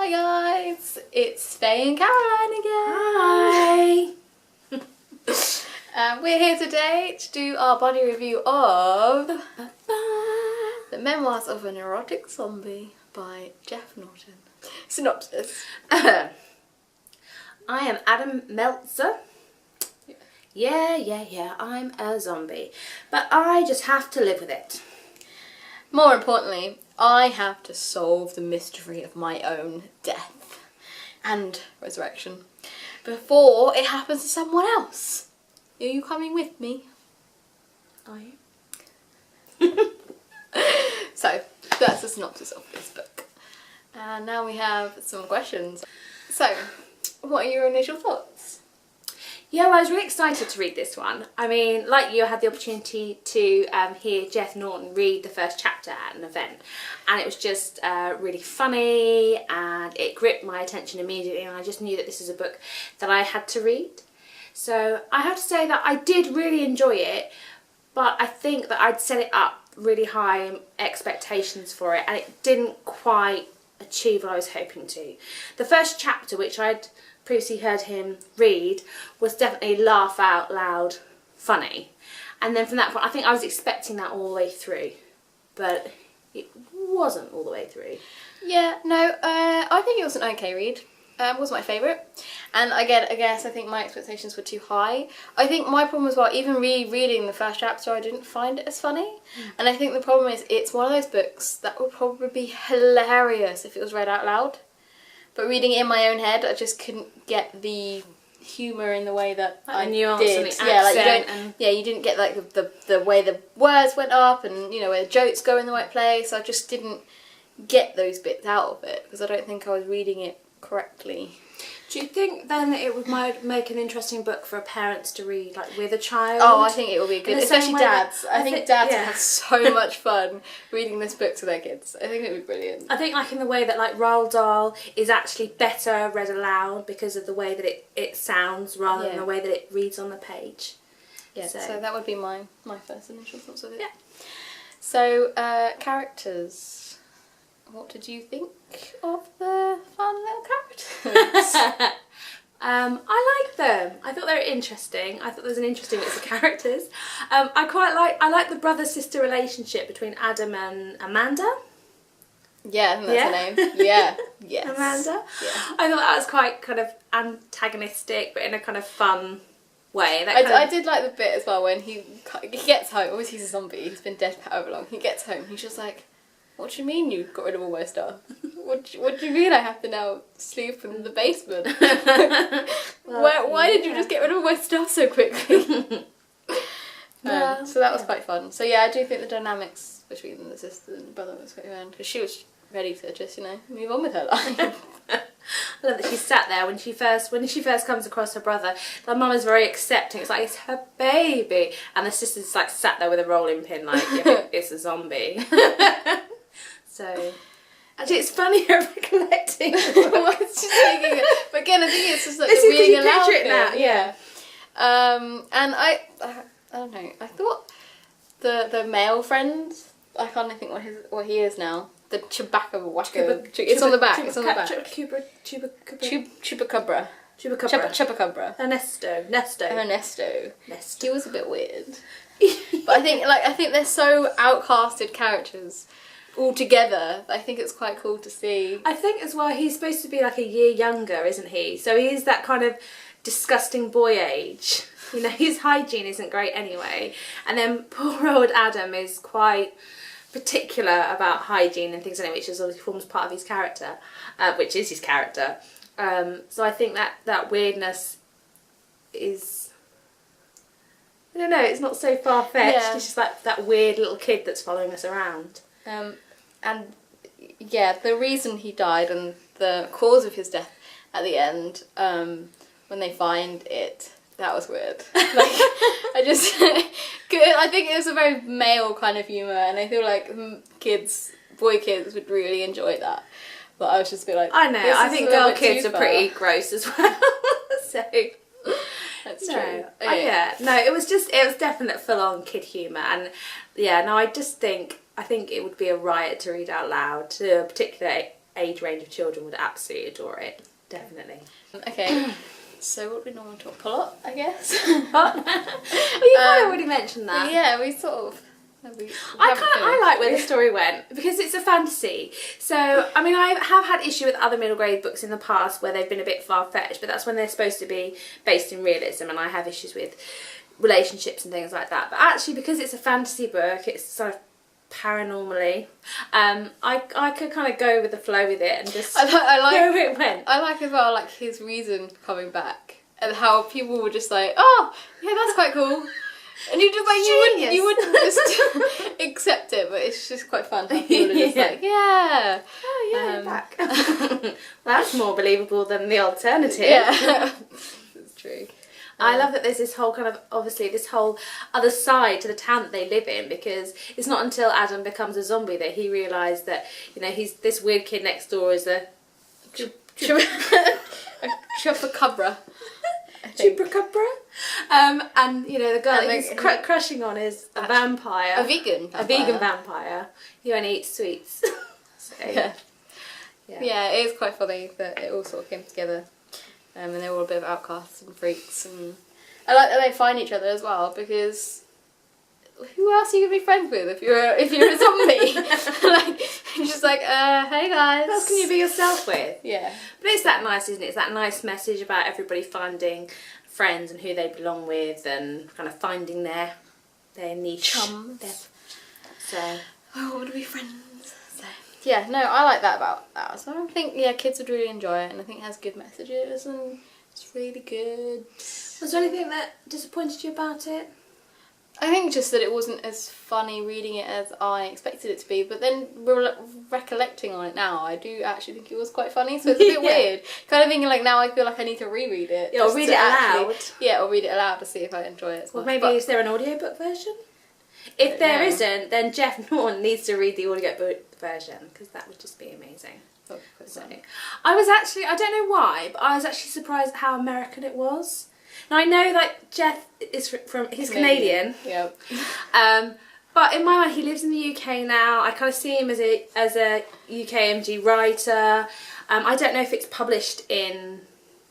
Hi guys, it's Faye and Caroline again. Hi! We're here today to do our body review of The Memoirs of a Neurotic Zombie by Jeff Norton. Synopsis. I am Adam Meltzer. Yeah, I'm a zombie. But I just have to live with it. More importantly, I have to solve the mystery of my own death and resurrection before it happens to someone else. Are you coming with me? Are you? So, that's the synopsis of this book. And now we have some questions. So, what are your initial thoughts? Yeah, well, I was really excited to read this one. I mean, like you, I had the opportunity to hear Jeff Norton read the first chapter at an event. And it was just really funny and it gripped my attention immediately, and I just knew that this is a book that I had to read. So I have to say that I did really enjoy it, but I think that I'd set it up really high expectations for it and it didn't quite achieve what I was hoping to. The first chapter, which I'd previously heard him read, was definitely laugh out loud funny, and then from that point I think I was expecting that all the way through, but it wasn't all the way through. Yeah, no, I think it was an okay read. It wasn't my favourite, and again, I guess I think my expectations were too high. I think my problem was, well, even rereading the first chapter, I didn't find it as funny, and I think the problem is it's one of those books that would probably be hilarious if it was read out loud. But reading it in my own head, I just couldn't get the humour in the way that I nuance did. And the Yeah, like accent you didn't get like the way the words went up, and you know where the jokes go in the right place. I just didn't get those bits out of it because I don't think I was reading it correctly. Do you think then it might make an interesting book for parents to read, like with a child? Oh, I think it will be good, especially dads. I think dads will have so much fun reading this book to their kids. I think it would be brilliant. I think like in the way that like Roald Dahl is actually better read aloud because of the way that it sounds rather than the way that it reads on the page. Yeah, so that would be my first initial thoughts of it. Yeah. So, characters. What did you think of the fun little characters? I liked them. I thought they were interesting. I thought there was an interesting mix of characters. I like the brother-sister relationship between Adam and Amanda. Yeah, I think that's her name. Yeah, yes. Amanda. Yeah. I thought that was quite kind of antagonistic, but in a kind of fun way. I did like the bit as well when he gets home. Obviously he's a zombie. He's been dead for however long. He gets home. He's just like, "What do you mean you got rid of all my stuff? What do you mean I have to now sleep in the basement? Why did you just get rid of all my stuff so quickly?" So that was quite fun. So yeah, I do think the dynamics between the sister and the brother was quite fun because she was ready to just, move on with her life. I love that she sat there when she first comes across her brother. The mum is very accepting. It's like, it's her baby, and the sister's like sat there with a rolling pin, like, yeah, it's a zombie. So, actually, it's funny her recollecting. But again, I think it's just like this the reading aloud picture it bit. now, yeah. And I don't know. I thought the male friend, I can't think what he is now. The Chewbacca wacko. It's on the back. It's on the back. Chupacabra. Ernesto. He was a bit weird. But I think they're so outcasted characters all together. I think it's quite cool to see. I think as well he's supposed to be like a year younger, isn't he? So he is that kind of disgusting boy age. His hygiene isn't great anyway. And then poor old Adam is quite particular about hygiene and things anyway, which is obviously forms part of his character, which is his character. So I think that weirdness is, I don't know, it's not so far-fetched. Yeah. It's just like that weird little kid that's following us around. And yeah, the reason he died and the cause of his death at the end, when they find it, that was weird. I think it was a very male kind of humour, and I feel like boy kids would really enjoy that. But I was just a bit like, I know, I think girl kids are pretty gross as well. So that's true. It was definite full-on kid humour, and I think it would be a riot to read out loud to a particular age range of children would absolutely adore it. Definitely. Okay. So what do we normally talk? Plot, I guess. Well, you kind of already mentioned that. Yeah, we sort of. I like where the story went because it's a fantasy. So, I mean, I have had issue with other middle grade books in the past where they've been a bit far-fetched, but that's when they're supposed to be based in realism, and I have issues with relationships and things like that. But actually, because it's a fantasy book, it's sort of paranormally, I could kind of go with the flow with it and just I like where it went. I like as well, like, his reason for coming back and how people were just like, oh, yeah, that's quite cool. And you just like you wouldn't just accept it, but it's just quite fun how people are just like, yeah. Oh yeah, you're back. That's more believable than the alternative. Yeah. It's true. I love that there's this whole kind of, obviously, this whole other side to the town that they live in, because it's not until Adam becomes a zombie that he realised that, you know, he's this weird kid next door is a chupacabra. Chupacabra. And, you know, the girl that he's crushing on is a vampire. A vegan vampire. A vegan vampire. He only eats sweets. So, yeah, it is quite funny that it all sort of came together. And they're all a bit of outcasts and freaks. And I like that they find each other as well, because who else are you going to be friends with if you're a zombie? Like, you're just like, hey guys. Who else can you be yourself with? Yeah. But it's that nice, isn't it? It's that nice message about everybody finding friends and who they belong with and kind of finding their niche. Chums. So, I want to be friends. So, yeah, no, I like that about that. So I think, yeah, kids would really enjoy it, and I think it has good messages and it's really good. Was there anything that disappointed you about it? I think just that it wasn't as funny reading it as I expected it to be, but then recollecting on it now, I do actually think it was quite funny, so it's a bit weird. Kind of thinking, like, now I feel like I need to reread it. Yeah, or read it aloud. Or read it aloud to see if I enjoy it as Well, much. maybe is there an audiobook version? If there isn't, then Jeff Norton needs to read the audiobook version, because that would just be amazing. So, I was actually, I don't know why, but I was actually surprised at how American it was. Now I know like Jeff is he's Canadian. Yeah. But in my mind he lives in the UK now. I kind of see him as a UKMG writer. I don't know if it's published in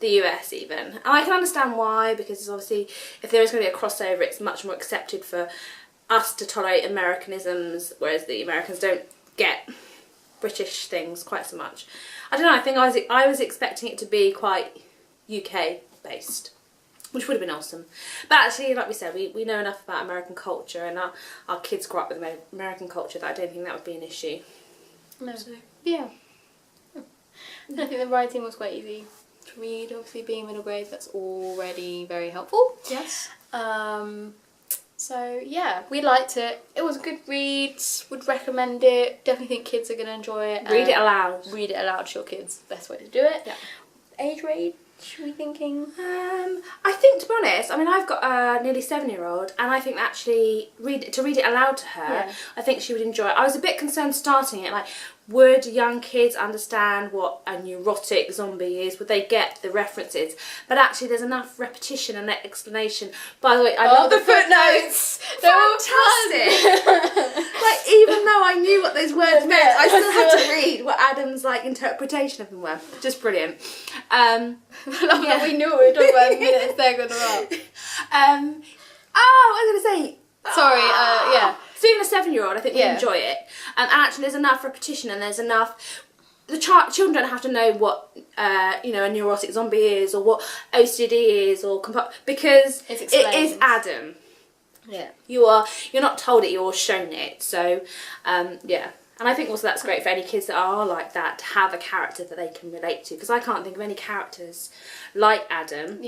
the US even. And I can understand why, because it's obviously if there is going to be a crossover, it's much more accepted for us to tolerate Americanisms, whereas the Americans don't get British things quite so much. I don't know, I think I was expecting it to be quite UK based, which would have been awesome. But actually, like we said, we know enough about American culture, and our kids grow up with American culture, that I don't think that would be an issue. No. So, yeah. I think the writing was quite easy to read. Obviously, being middle grade, that's already very helpful. Yes. So yeah, we liked it. It was a good read. Would recommend it. Definitely think kids are going to enjoy it. Read it aloud. Read it aloud to your kids. Best way to do it. Yeah. Age range, are we thinking? I think, to be honest, I mean, I've got a nearly 7-year-old, and I think that actually read it aloud to her, I think she would enjoy it. I was a bit concerned starting it, like, would young kids understand what a neurotic zombie is? Would they get the references? But actually, there's enough repetition and explanation. By the way, I love the footnotes. They're fantastic. Like, even though I knew what those words meant, I still had to read what Adam's like interpretation of them were. Just brilliant. I love that we knew what we were talking about a minute second about. What was I going to say? Sorry, yeah. So even a 7-year-old, I think would enjoy it. And actually, there's enough repetition, and there's enough. The children don't have to know what a neurotic zombie is, or what OCD is, or because it is Adam. Yeah. You're not told it, you're shown it. So yeah. And I think also that's great for any kids that are like that, to have a character that they can relate to. Because I can't think of any characters like Adam,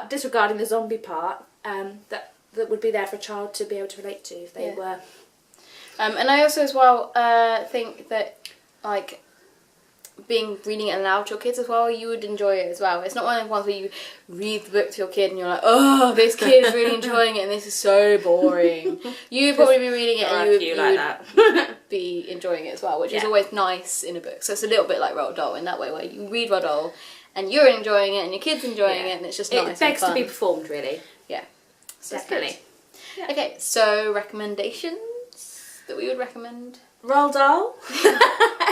disregarding the zombie part, that would be there for a child to be able to relate to if they were. And I also as well think that, like, reading it aloud to your kids as well, you would enjoy it as well. It's not one of the ones where you read the book to your kid and you're like, oh, this kid is really enjoying it and this is so boring. You'd probably be reading it and you would be enjoying it as well, which is always nice in a book. So it's a little bit like Roald Dahl in that way, where you read Roald Dahl and you're enjoying it and your kid's enjoying it, and it's just nice. It begs to be performed, really. Yeah. So definitely. Yeah. Okay, so recommendations that we would recommend. Roald Dahl.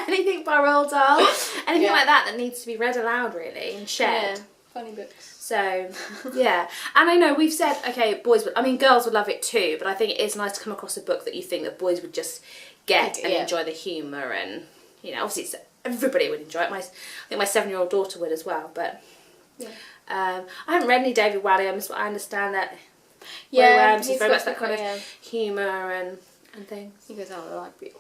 Anything by Roald Dahl. Anything Yeah. like that needs to be read aloud, really, and shared. Yeah, funny books. So, yeah. And I know we've said, okay, girls would love it too, but I think it is nice to come across a book that you think that boys would just get and Yeah. enjoy the humour, and, you know, obviously everybody would enjoy it. I think my 7-year-old daughter would as well, but Yeah. I haven't read any David Walliams, but I understand that Yeah, he's very much that kind yeah. of humour and things. He goes out of the library.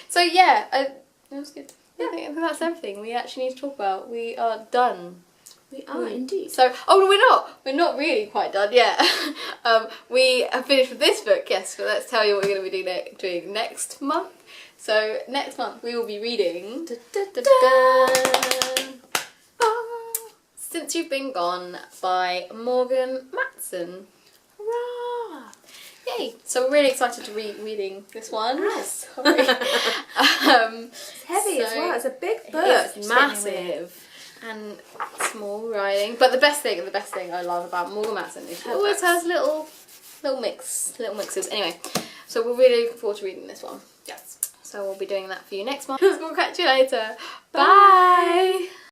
So yeah, that was good. Yeah. I think that's everything we actually need to talk about. We are done. We are indeed. So, oh, we're not. We're not really quite done yet. We have finished with this book, yes, but let's tell you what we're going to be doing next month. So, next month we will be reading Since You've Been Gone by Morgan Matson. Hurrah! Yay! So we're really excited to reading this one. Yes. Sorry. It's heavy as well. It's a big book. It's massive and small writing. But the best thing I love about Morgan Matson is she always has little mixes. Anyway, so we're really looking forward to reading this one. Yes. So we'll be doing that for you next month. We'll catch you later. Bye.